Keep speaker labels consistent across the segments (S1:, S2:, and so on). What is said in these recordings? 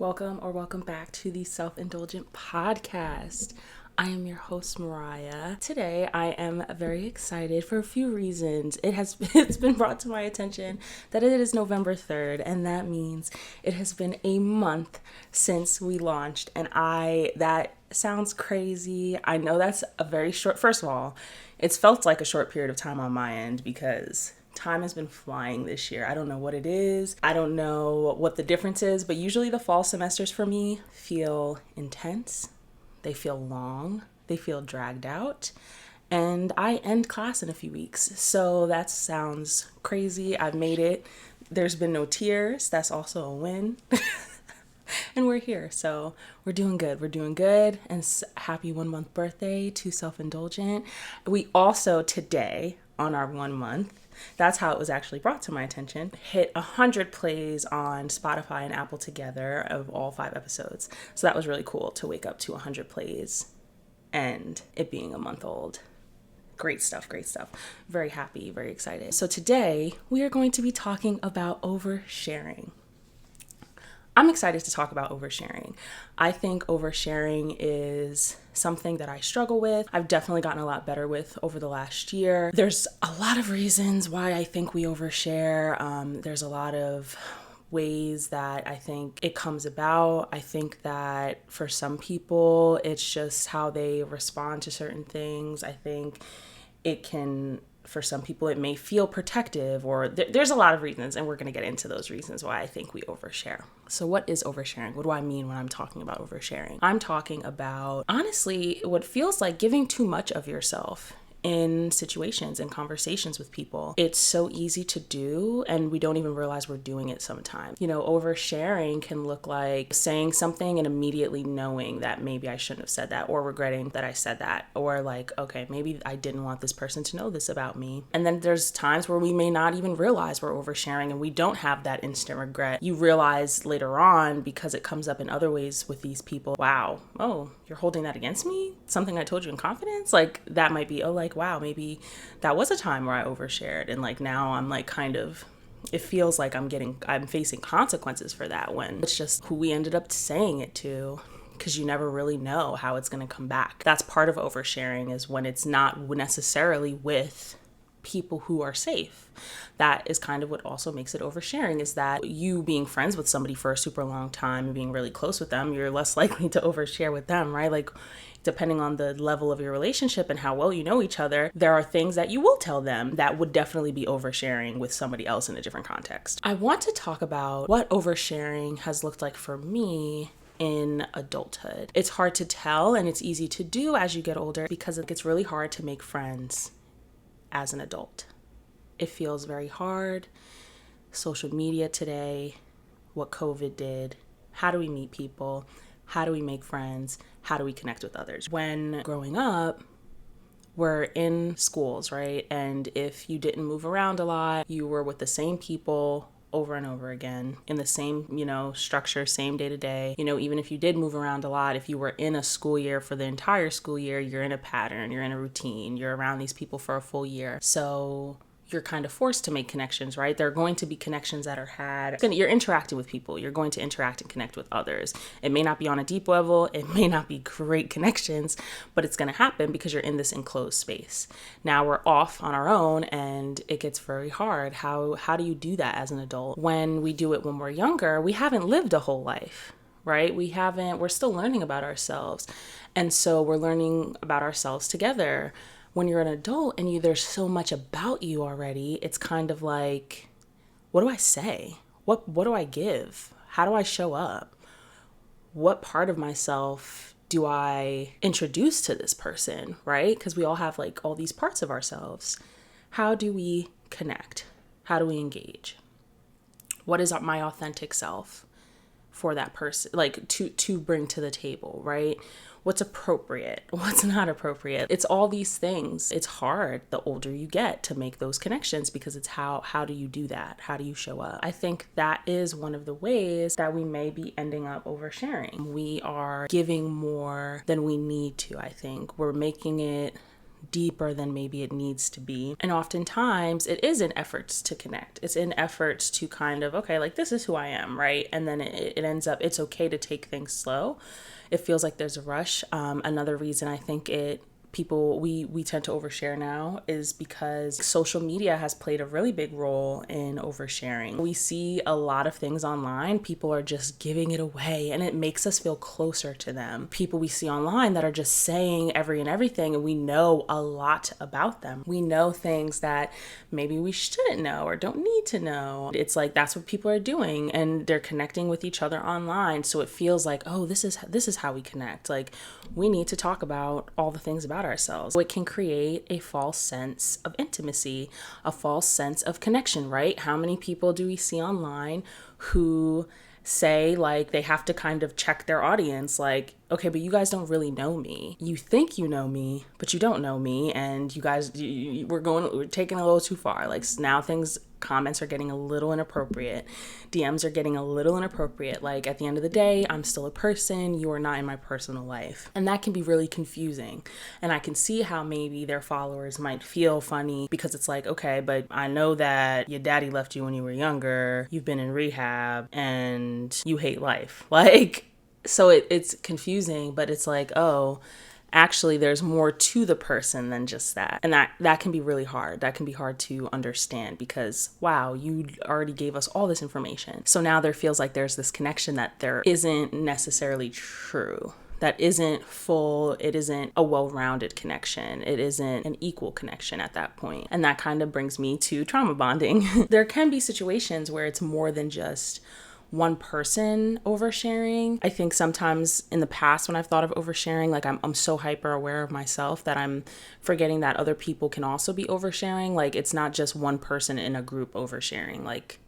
S1: Welcome back to the Self-Indulgent Podcast. I am your host, Mariah. Today, I am very excited for a few reasons. It's been brought to my attention that it is November 3rd, and that means it has been a month since we launched, and that sounds crazy. I know that's a very short, first of all, it's felt like a short period of time on my end because time has been flying this year. I don't know what it is. I don't know what the difference is, but usually the fall semesters for me feel intense. They feel long. They feel dragged out. And I end class in a few weeks. So that sounds crazy. I've made it. There's been no tears. That's also a win. And we're here. So we're doing good. We're doing good. And happy 1 month birthday to Self-Indulgent. We also today, on our 1 month, that's how it was actually brought to my attention, hit 100 plays on Spotify and Apple together of all 5 episodes. So that was really cool to wake up to 100 plays and it being a month old. Great stuff, great stuff. Very happy, very excited. So today we are going to be talking about oversharing. I'm excited to talk about oversharing. I think oversharing is something that I struggle with. I've definitely gotten a lot better with over the last year. There's a lot of reasons why I think we overshare. There's a lot of ways that I think it comes about. I think that for some people, it's just how they respond to certain things. I think it can, for some people, it may feel protective, or there's a lot of reasons, and we're going to get into those reasons why I think we overshare. So what is oversharing? What do I mean when I'm talking about oversharing? I'm talking about, honestly, what feels like giving too much of yourself in situations and conversations with people. It's so easy to do, and we don't even realize we're doing it sometimes. Oversharing can look like saying something and immediately knowing that maybe I shouldn't have said that, or regretting that I said that, or like, okay, maybe I didn't want this person to know this about me. And then there's times where we may not even realize we're oversharing and we don't have that instant regret. You realize later on, because it comes up in other ways with these people, wow, oh, you're holding that against me? Something I told you in confidence? Like, that might be, wow, maybe that was a time where I overshared, and like now I'm like it feels like I'm facing consequences for that, when it's just who we ended up saying it to, because you never really know how it's going to come back. That's part of oversharing, is when it's not necessarily with people who are safe. That is kind of what also makes it oversharing, is that you being friends with somebody for a super long time and being really close with them, you're less likely to overshare with them, right? Like, depending on the level of your relationship and how well you know each other, there are things that you will tell them that would definitely be oversharing with somebody else in a different context. I want to talk about what oversharing has looked like for me in adulthood. It's hard to tell, and it's easy to do as you get older, because it gets really hard to make friends as an adult. It feels very hard. Social media today, what COVID did, how do we meet people? How do we make friends? How do we connect with others? When growing up, we're in schools, right? And if you didn't move around a lot, you were with the same people over and over again in the same, structure, same day to day. Even if you did move around a lot, if you were in a school year for the entire school year, you're in a pattern, you're in a routine, you're around these people for a full year. So you're kind of forced to make connections, right? There are going to be connections that are had. You're interacting with people. You're going to interact and connect with others. It may not be on a deep level. It may not be great connections, but it's going to happen because you're in this enclosed space. Now we're off on our own, and it gets very hard. How do you do that as an adult? When we do it when we're younger, we haven't lived a whole life, right? We're still learning about ourselves. And so we're learning about ourselves together. When you're an adult and there's so much about you already, it's kind of like, what do I say? What do I give? How do I show up? What part of myself do I introduce to this person, right? Because we all have like all these parts of ourselves. How do we connect? How do we engage? What is my authentic self for that person, like to bring to the table, right? What's appropriate, what's not appropriate. It's all these things. It's hard the older you get to make those connections, because it's how do you do that? How do you show up? I think that is one of the ways that we may be ending up oversharing. We are giving more than we need to, I think. We're making it deeper than maybe it needs to be. And oftentimes it is in efforts to connect. It's in efforts to kind of, okay, like this is who I am, right? And then it ends up, it's okay to take things slow. It feels like there's a rush. Another reason I think we tend to overshare now is because social media has played a really big role in oversharing. We see a lot of things online. People are just giving it away, and it makes us feel closer to them. People we see online that are just saying everything, and we know a lot about them. We know things that maybe we shouldn't know or don't need to know. It's like that's what people are doing, and they're connecting with each other online. So it feels like, oh, this is how we connect. Like, we need to talk about all the things about ourselves. So it can create a false sense of intimacy, a false sense of connection, right? How many people do we see online who say like they have to kind of check their audience, like, okay, but you guys don't really know me. You think you know me, but you don't know me, and you guys, we're taking a little too far. Like, now comments are getting a little inappropriate. DMs are getting a little inappropriate. Like, at the end of the day, I'm still a person. You are not in my personal life. And that can be really confusing. And I can see how maybe their followers might feel funny because it's like, okay, but I know that your daddy left you when you were younger. You've been in rehab and you hate life. Like, so it's confusing, but it's like, oh, actually there's more to the person than just that. And that can be really hard. That can be hard to understand because, wow, you already gave us all this information. So now there feels like there's this connection that there isn't necessarily true. That isn't full. It isn't a well-rounded connection. It isn't an equal connection at that point. And that kind of brings me to trauma bonding. There can be situations where it's more than just one person oversharing. I think sometimes in the past when I've thought of oversharing, like I'm so hyper aware of myself that I'm forgetting that other people can also be oversharing. Like, it's not just one person in a group oversharing. Like,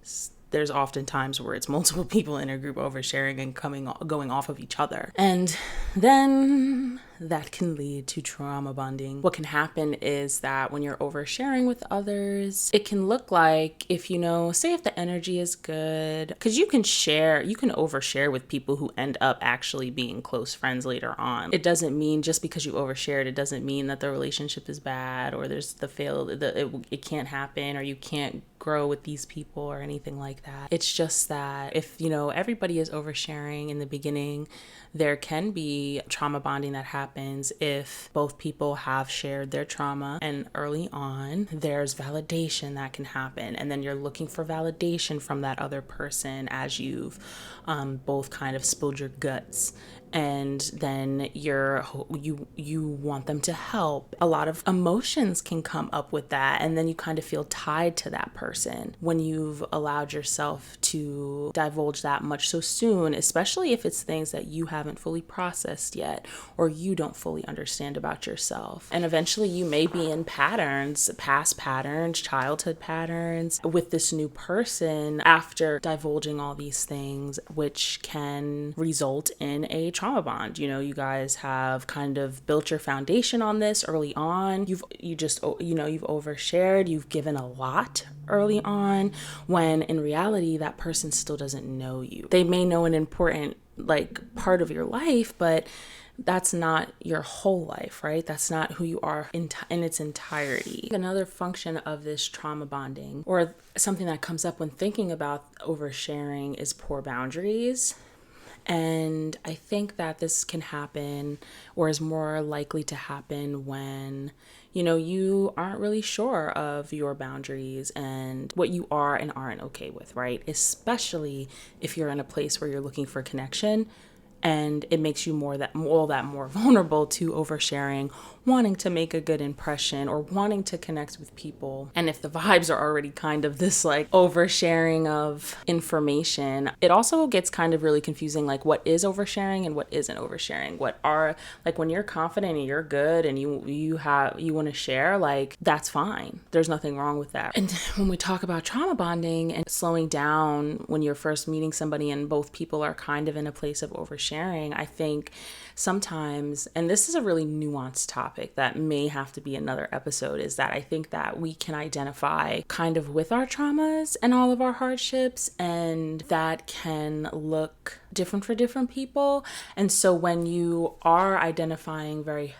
S1: there's often times where it's multiple people in a group oversharing and going off of each other. And then that can lead to trauma bonding. What can happen is that when you're oversharing with others, it can look like if say if the energy is good, because you can overshare with people who end up actually being close friends later on. It doesn't mean just because you overshared, it doesn't mean that the relationship is bad or there's it can't happen or you can't grow with these people or anything like that. It's just that if, everybody is oversharing in the beginning, there can be trauma bonding that happens if both people have shared their trauma, and early on, there's validation that can happen. And then you're looking for validation from that other person as you've both kind of spilled your guts. And then you want them to help. A lot of emotions can come up with that, and then you kind of feel tied to that person when you've allowed yourself to divulge that much so soon, especially if it's things that you haven't fully processed yet or you don't fully understand about yourself. And eventually you may be in patterns, past patterns, childhood patterns with this new person after divulging all these things, which can result in a trauma bond. You guys have kind of built your foundation on this early on. You've overshared, you've given a lot early on, when in reality that person still doesn't know you. They may know an important part of your life, but that's not your whole life, right? That's not who you are in its entirety. Another function of this trauma bonding, or something that comes up when thinking about oversharing, is poor boundaries. And I think that this can happen, or is more likely to happen, when you aren't really sure of your boundaries and what you are and aren't okay with, right? Especially if you're in a place where you're looking for connection, and it makes you more vulnerable to oversharing, wanting to make a good impression or wanting to connect with people. And if the vibes are already kind of this oversharing of information, it also gets kind of really confusing, what is oversharing and what isn't oversharing. What are, when you're confident and you're good and you want to share, that's fine. There's nothing wrong with that. And when we talk about trauma bonding and slowing down when you're first meeting somebody and both people are kind of in a place of oversharing, I think sometimes, and this is a really nuanced topic that may have to be another episode, is that I think that we can identify kind of with our traumas and all of our hardships, and that can look different for different people. And so when you are identifying very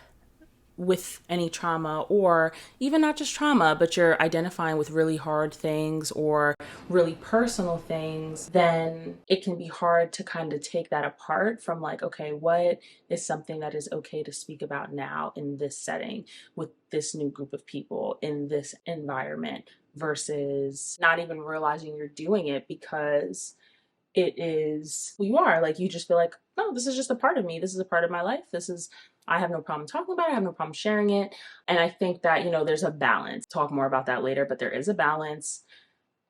S1: with any trauma, or even not just trauma, but you're identifying with really hard things or really personal things, then it can be hard to kind of take that apart from like, okay, what is something that is okay to speak about now in this setting with this new group of people in this environment, versus not even realizing you're doing it because it is who you are. Like, you just feel like, no, this is just a part of me. This is a part of my life. I have no problem talking about it. I have no problem sharing it. And I think that, there's a balance. Talk more about that later, but there is a balance.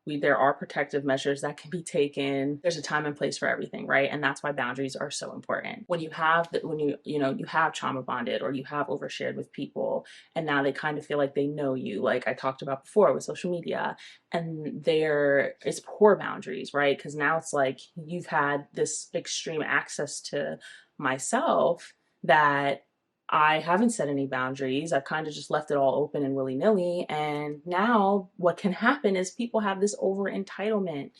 S1: There are protective measures that can be taken. There's a time and place for everything, right? And that's why boundaries are so important. When you have you have trauma bonded, or you have overshared with people, and now they kind of feel like they know you, like I talked about before with social media, and it's poor boundaries, right? Because now it's like you've had this extreme access to myself that I haven't set any boundaries. I've kind of just left it all open and willy nilly. And now what can happen is people have this over entitlement.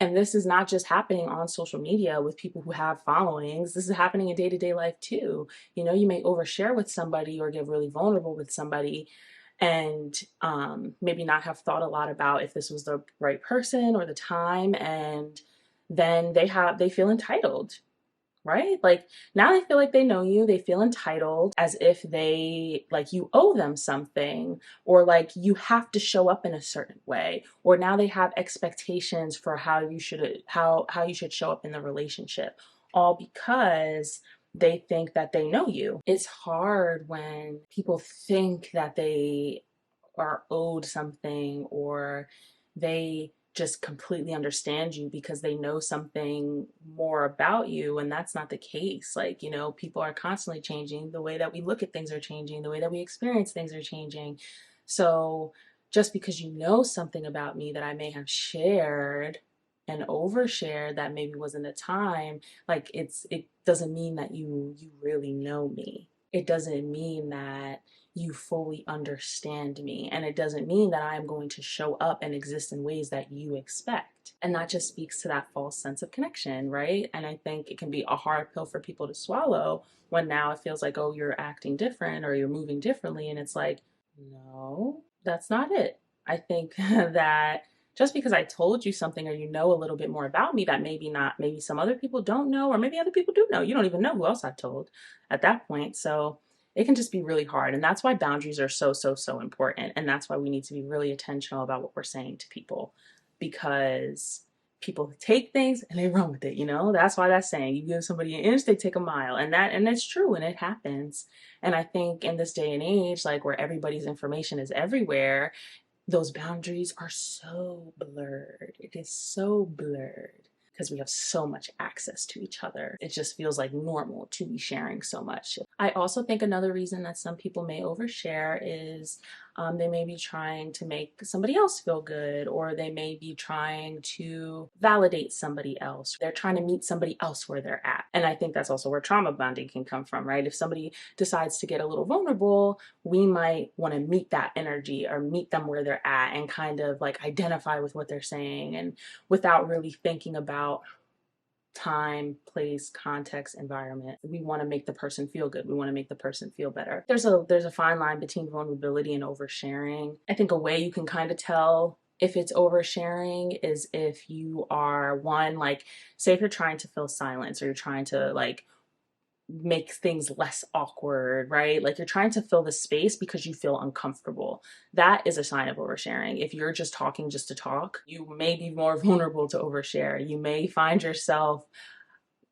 S1: And this is not just happening on social media with people who have followings. This is happening in day-to-day life too. You may overshare with somebody or get really vulnerable with somebody, and maybe not have thought a lot about if this was the right person or the time. And then they feel entitled, right? Like, now they feel like they know you, they feel entitled, as if like you owe them something, or like you have to show up in a certain way, or now they have expectations for how you should show up in the relationship, all because they think that they know you. It's hard when people think that they are owed something, or they just completely understand you because they know something more about you, and that's not the case. Like, people are constantly changing. The way that we look at things are changing. The way that we experience things are changing. So just because you know something about me that I may have shared and overshared that maybe wasn't a time, like, it doesn't mean that you really know me. It doesn't mean that you fully understand me. And it doesn't mean that I'm going to show up and exist in ways that you expect. And that just speaks to that false sense of connection, right? And I think it can be a hard pill for people to swallow when now it feels like, oh, you're acting different or you're moving differently. And it's like, no, that's not it. I think that just because I told you something, or you know a little bit more about me that maybe some other people don't know, or maybe other people do know. You don't even know who else I've told at that point. So it can just be really hard. And that's why boundaries are so, so, so important. And that's why we need to be really intentional about what we're saying to people, because people take things and they run with it. That's why that's saying, you give somebody an inch, they take a mile. And it's true, and it happens. And I think in this day and age, like, where everybody's information is everywhere, those boundaries are so blurred. It is so blurred because we have so much access to each other. It just feels like normal to be sharing so much. I also think another reason that some people may overshare is they may be trying to make somebody else feel good, or they may be trying to validate somebody else. They're trying to meet somebody else where they're at. And I think that's also where trauma bonding can come from, right? If somebody decides to get a little vulnerable, we might want to meet that energy or meet them where they're at and kind of like identify with what they're saying, and without really thinking about time, place, context, environment. We want to make the person feel good. We want to make the person feel better. There's a fine line between vulnerability and oversharing. I think a way you can kind of tell if it's oversharing is if you are like, say if you're trying to fill silence, or you're trying to like make things less awkward, right? Like, you're trying to fill the space because you feel uncomfortable. That is a sign of oversharing. If you're just talking just to talk, you may be more vulnerable to overshare. You may find yourself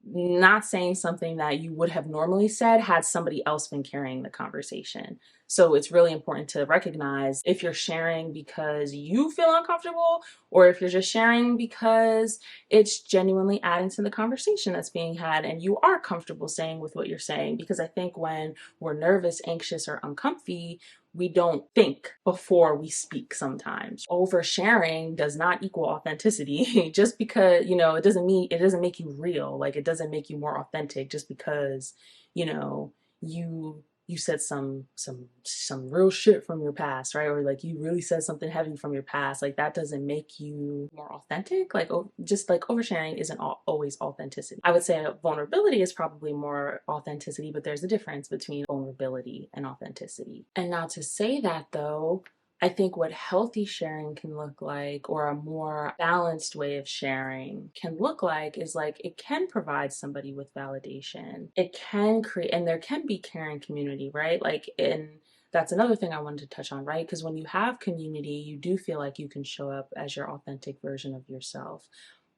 S1: not saying something that you would have normally said had somebody else been carrying the conversation. So it's really important to recognize if you're sharing because you feel uncomfortable, or if you're just sharing because it's genuinely adding to the conversation that's being had and you are comfortable saying with what you're saying. Because I think when we're nervous, anxious, or uncomfy, we don't think before we speak sometimes. Oversharing does not equal authenticity. Just because, it doesn't make you real. Like, it doesn't make you more authentic just because, you you said some real shit from your past, right? Or like you really said something heavy from your past. Like that doesn't make you more authentic. Like just like oversharing isn't always authenticity. I would say vulnerability is probably more authenticity, but there's a difference between vulnerability and authenticity. And now to say that though, I think what healthy sharing can look like, or a more balanced way of sharing can look like, is like it can provide somebody with validation. It can create, and there can be caring community, right? Like, and that's another thing I wanted to touch on, right? Because when you have community, you do feel like you can show up as your authentic version of yourself,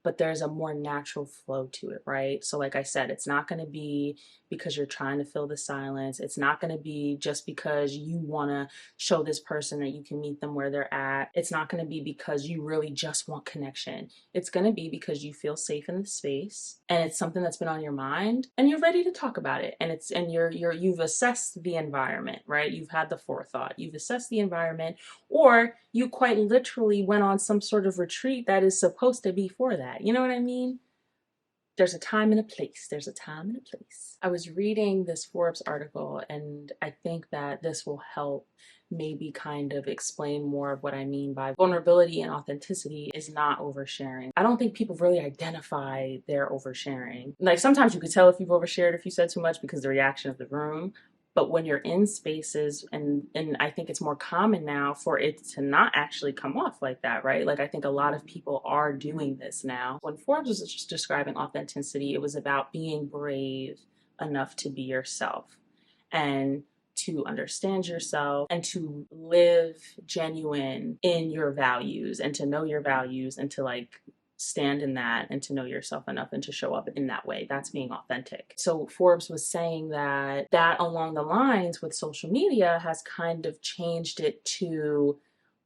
S1: but there's a more natural flow to it, right? So like I said, it's not going to be because you're trying to fill the silence. It's not going to be just because you want to show this person that you can meet them where they're at. It's not going to be because you really just want connection. It's going to be because you feel safe in the space and it's something that's been on your mind and you're ready to talk about it. And you've assessed the environment, right? You've had the forethought. You've assessed the environment, or you quite literally went on some sort of retreat that is supposed to be for that. You know what I mean? There's a time and a place. There's a time and a place. I was reading this Forbes article, and I think that this will help maybe kind of explain more of what I mean by vulnerability and authenticity is not oversharing. I don't think people really identify their oversharing. Like sometimes you could tell if you've overshared if you said too much because the reaction of the room. But when you're in spaces, and I think it's more common now for it to not actually come off like that, right? Like I think a lot of people are doing this now. When Forbes was just describing authenticity, it was about being brave enough to be yourself and to understand yourself and to live genuine in your values and to know your values and to like stand in that and to know yourself enough and to show up in that way. That's being authentic. So Forbes was saying that along the lines with social media has kind of changed it to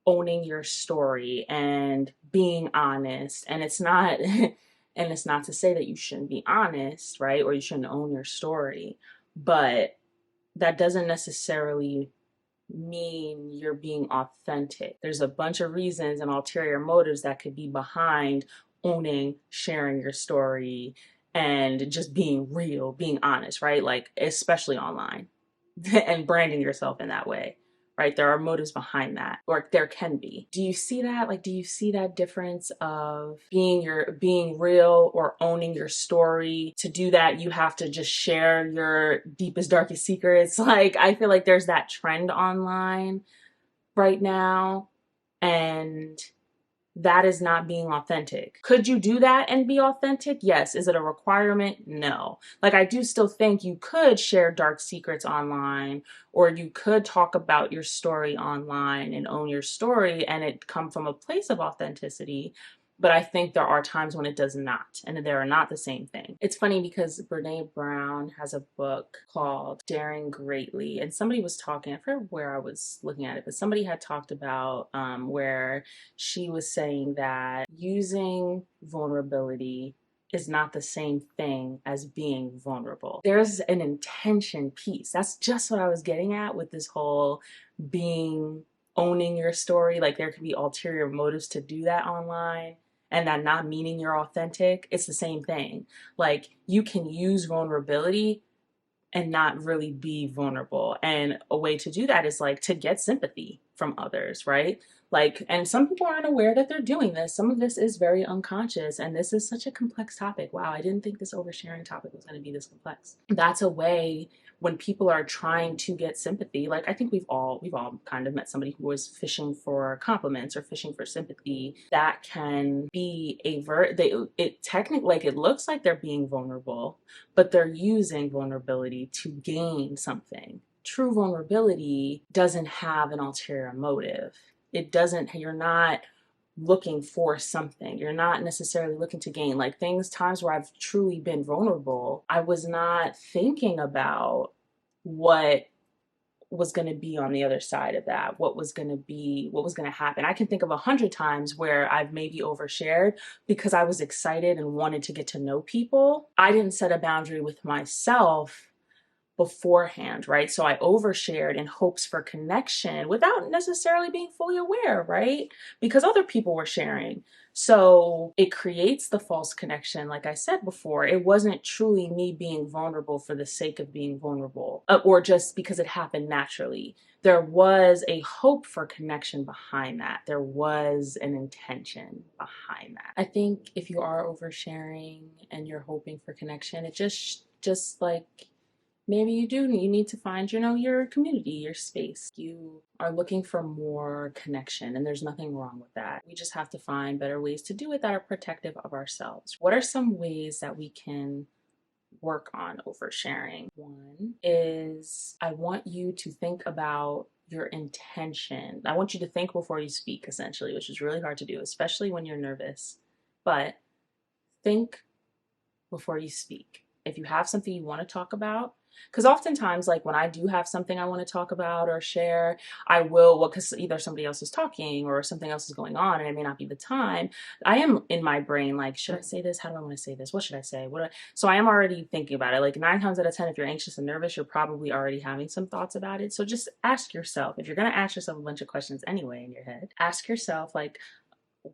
S1: owning your story and being honest. And it's not and it's not to say that you shouldn't be honest, right? Or you shouldn't own your story, but that doesn't necessarily mean you're being authentic. There's a bunch of reasons and ulterior motives that could be behind owning, sharing your story, and just being real, being honest, right? Like, especially online and branding yourself in that way, right? There are motives behind that, or there can be. Do you see that? Like, do you see that difference of being real or owning your story? To do that, you have to just share your deepest, darkest secrets. Like, I feel like there's that trend online right now, and that is not being authentic. Could you do that and be authentic? Yes. Is it a requirement? No. Like, I do still think you could share dark secrets online, or you could talk about your story online and own your story and it come from a place of authenticity. But I think there are times when it does not, and they are not the same thing. It's funny because Brene Brown has a book called Daring Greatly, and somebody was talking, I forget where I was looking at it, but somebody had talked about where she was saying that using vulnerability is not the same thing as being vulnerable. There's an intention piece. That's just what I was getting at with this whole owning your story. Like, there could be ulterior motives to do that online, and that not meaning you're authentic. It's the same thing. Like, you can use vulnerability and not really be vulnerable. And a way to do that is like to get sympathy from others, right? Like, and some people aren't aware that they're doing this. Some of this is very unconscious, and this is such a complex topic. Wow, I didn't think this oversharing topic was going to be this complex. That's a way when people are trying to get sympathy. Like, I think we've all kind of met somebody who was fishing for compliments or fishing for sympathy. That can be it technically, like, it looks like they're being vulnerable, but they're using vulnerability to gain something. True vulnerability doesn't have an ulterior motive. You're not looking for something. You're not necessarily looking to gain. Like, times where I've truly been vulnerable, I was not thinking about what was going to be on the other side of that, what was going to happen. I can think of 100 times where I've maybe overshared because I was excited and wanted to get to know people. I didn't set a boundary with myself beforehand, right? So I overshared in hopes for connection without necessarily being fully aware, right? Because other people were sharing. So it creates the false connection. Like I said before, it wasn't truly me being vulnerable for the sake of being vulnerable, or just because it happened naturally. There was a hope for connection behind that. There was an intention behind that. I think if you are oversharing and you're hoping for connection, it just like, maybe you need to find, your community, your space. You are looking for more connection, and there's nothing wrong with that. We just have to find better ways to do it that are protective of ourselves. What are some ways that we can work on oversharing? One is, I want you to think about your intention. I want you to think before you speak, essentially, which is really hard to do, especially when you're nervous. But think before you speak. If you have something you want to talk about, because oftentimes, like when I do have something I want to talk about or share, I will, well, because either somebody else is talking or something else is going on and it may not be the time. I am in my brain like, should I say this? How do I want to say this? What should I say? So I am already thinking about it. Like 9 times out of 10, if you're anxious and nervous, you're probably already having some thoughts about it. So just ask yourself, if you're going to ask yourself a bunch of questions anyway in your head, ask yourself, like,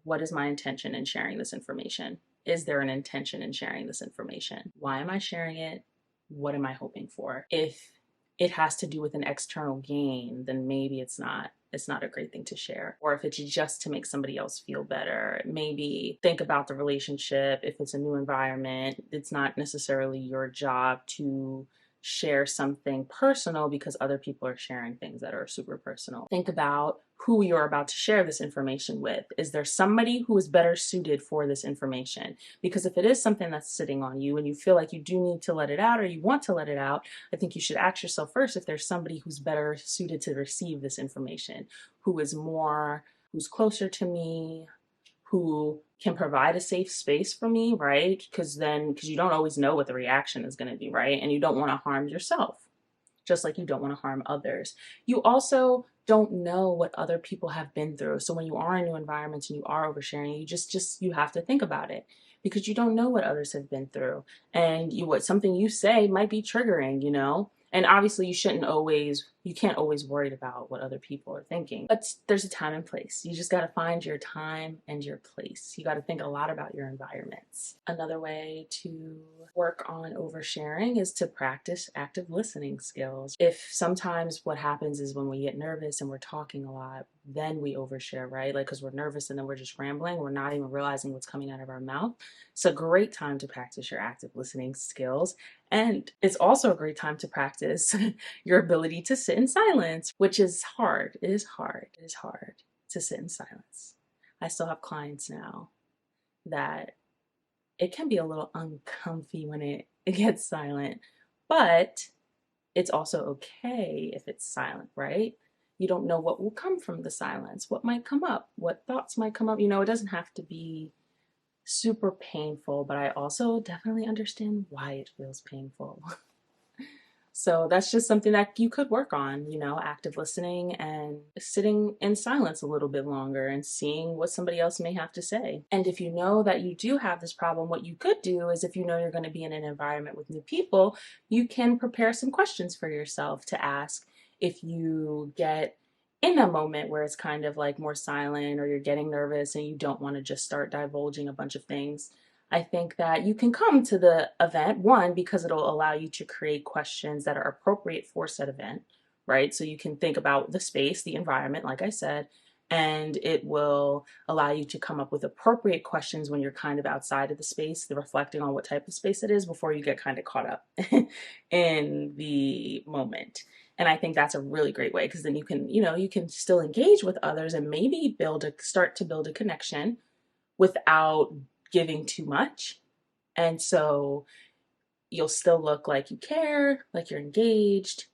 S1: what is my intention in sharing this information? Is there an intention in sharing this information? Why am I sharing it? What am I hoping for? If it has to do with an external gain, then maybe it's not a great thing to share. Or if it's just to make somebody else feel better, maybe think about the relationship. If it's a new environment, it's not necessarily your job to share something personal because other people are sharing things that are super personal. Think about who you're about to share this information with. Is there somebody who is better suited for this information? Because if it is something that's sitting on you and you feel like you do need to let it out or you want to let it out, I think you should ask yourself first if there's somebody who's better suited to receive this information, who's closer to me, who can provide a safe space for me, right? Because you don't always know what the reaction is going to be, right? And you don't want to harm yourself, just like you don't want to harm others. You also don't know what other people have been through. So when you are in new environments and you are oversharing, you have to think about it, because you don't know what others have been through. And what something you say might be triggering, And obviously you can't always worry about what other people are thinking. But there's a time and place. You just got to find your time and your place. You got to think a lot about your environments. Another way to work on oversharing is to practice active listening skills. If sometimes what happens is when we get nervous and we're talking a lot, then we overshare, right? Like, because we're nervous and then we're just rambling. We're not even realizing what's coming out of our mouth. It's a great time to practice your active listening skills. And it's also a great time to practice your ability to sit in silence, which is hard. It is hard. It is hard to sit in silence. I still have clients now that it can be a little uncomfy when it gets silent, but it's also okay if it's silent, right? You don't know what will come from the silence, what might come up, what thoughts might come up. It doesn't have to be super painful, but I also definitely understand why it feels painful. So that's just something that you could work on, active listening and sitting in silence a little bit longer and seeing what somebody else may have to say. And if you know that you do have this problem, what you could do is, if you know you're going to be in an environment with new people, you can prepare some questions for yourself to ask if you get in a moment where it's kind of like more silent, or you're getting nervous and you don't want to just start divulging a bunch of things. I think that you can come to the event, one, because it'll allow you to create questions that are appropriate for said event, right? So you can think about the space, the environment, like I said, and it will allow you to come up with appropriate questions when you're kind of outside of the space, reflecting on what type of space it is before you get kind of caught up in the moment. And I think that's a really great way, because then you can still engage with others and maybe start to build a connection without giving too much. And so you'll still look like you care, like you're engaged.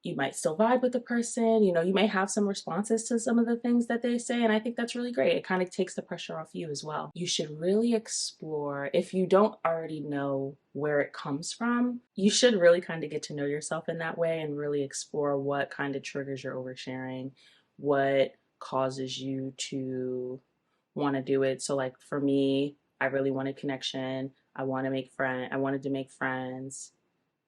S1: You might still vibe with the person. You may have some responses to some of the things that they say. And I think that's really great. It kind of takes the pressure off you as well. You should really explore, if you don't already know where it comes from, you should really kind of get to know yourself in that way and really explore what kind of triggers your oversharing, what causes you to want to do it. So like for me, I really wanted connection. I wanted to make friends.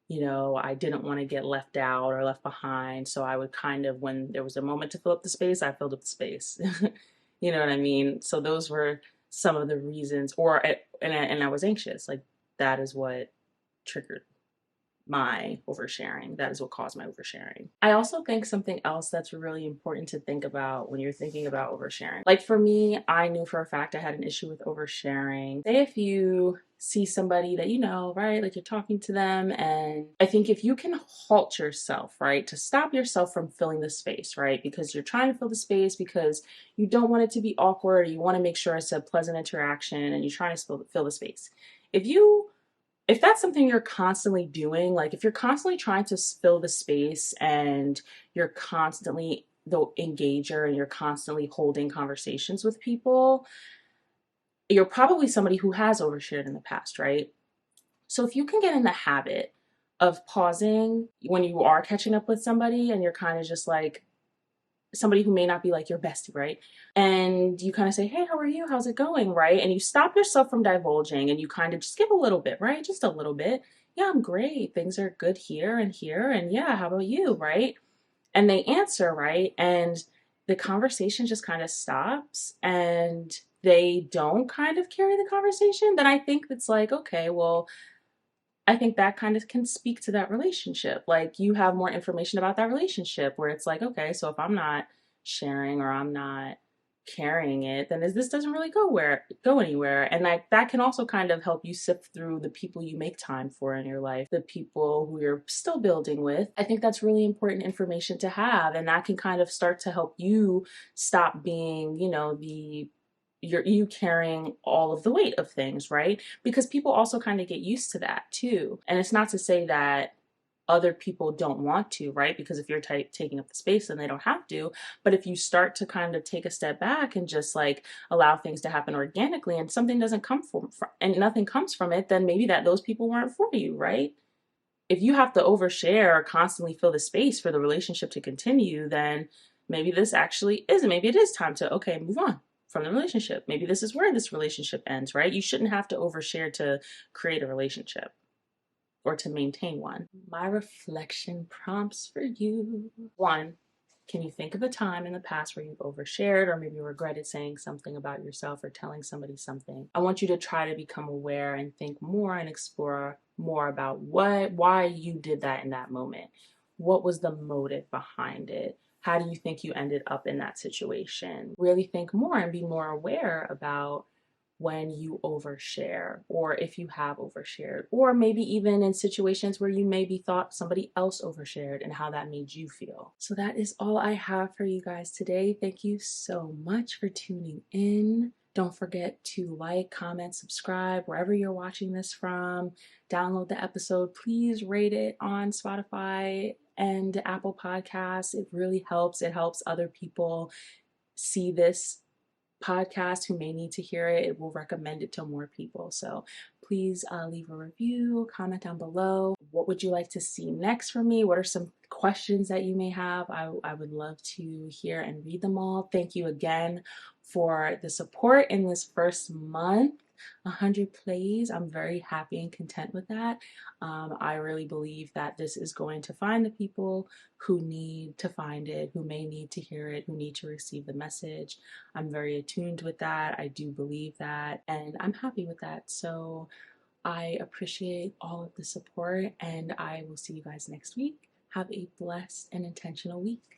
S1: You know, I didn't want to get left out or left behind. So I would kind of, when there was a moment to fill up the space, I filled up the space. You know what I mean? So those were some of the reasons, and I was anxious. Like that is what triggered my oversharing. That is what caused my oversharing. I also think something else that's really important to think about when you're thinking about oversharing. Like for me, I knew for a fact I had an issue with oversharing. Say if you see somebody that you know, right? Like you're talking to them, and I think if you can halt yourself, right, to stop yourself from filling the space, right? Because you're trying to fill the space because you don't want it to be awkward, you want to make sure it's a pleasant interaction, and you're trying to fill the space. If that's something you're constantly doing, like if you're constantly trying to fill the space and you're constantly the engager and you're constantly holding conversations with people, you're probably somebody who has overshared in the past, right? So if you can get in the habit of pausing when you are catching up with somebody and you're kind of just like, somebody who may not be like your bestie, right? And you kind of say, hey, how are you? How's it going? Right? And you stop yourself from divulging and you kind of just give a little bit, right? Just a little bit. Yeah, I'm great. Things are good here and here. And yeah, how about you? Right? And they answer, right? And the conversation just kind of stops and they don't kind of carry the conversation. Then I think it's like, okay, well, I think that kind of can speak to that relationship. Like you have more information about that relationship where it's like, okay, so if I'm not sharing or I'm not carrying it, then this doesn't really go anywhere. And that can also kind of help you sift through the people you make time for in your life, the people who you're still building with. I think that's really important information to have. And that can kind of start to help you stop being, you know, you carrying all of the weight of things, right? Because people also kind of get used to that too. And it's not to say that other people don't want to, right? Because if you're taking up the space, then they don't have to. But if you start to kind of take a step back and just like allow things to happen organically, and something doesn't come from and nothing comes from it, then maybe that those people weren't for you, right? If you have to overshare or constantly fill the space for the relationship to continue, then maybe this actually isn't. Maybe it is time to, okay, move on from the relationship. Maybe this is where this relationship ends, right? You shouldn't have to overshare to create a relationship or to maintain one. My reflection prompts for you. One, can you think of a time in the past where you've overshared or maybe regretted saying something about yourself or telling somebody something? I want you to try to become aware and think more and explore more about why you did that in that moment. What was the motive behind it? How do you think you ended up in that situation? Really think more and be more aware about when you overshare or if you have overshared, or maybe even in situations where you maybe thought somebody else overshared and how that made you feel. So that is all I have for you guys today. Thank you so much for tuning in. Don't forget to like, comment, subscribe wherever you're watching this from. Download the episode. Please rate it on Spotify and Apple Podcasts. It really helps. It helps other people see this podcast who may need to hear it. It will recommend it to more people. So please leave a review, comment down below. What would you like to see next from me? What are some questions that you may have? I would love to hear and read them all. Thank you again for the support in this first month. 100 plays. I'm very happy and content with that. I really believe that this is going to find the people who need to find it, who may need to hear it, who need to receive the message. I'm very attuned with that. I do believe that, and I'm happy with that. So I appreciate all of the support, and I will see you guys next week. Have a blessed and intentional week.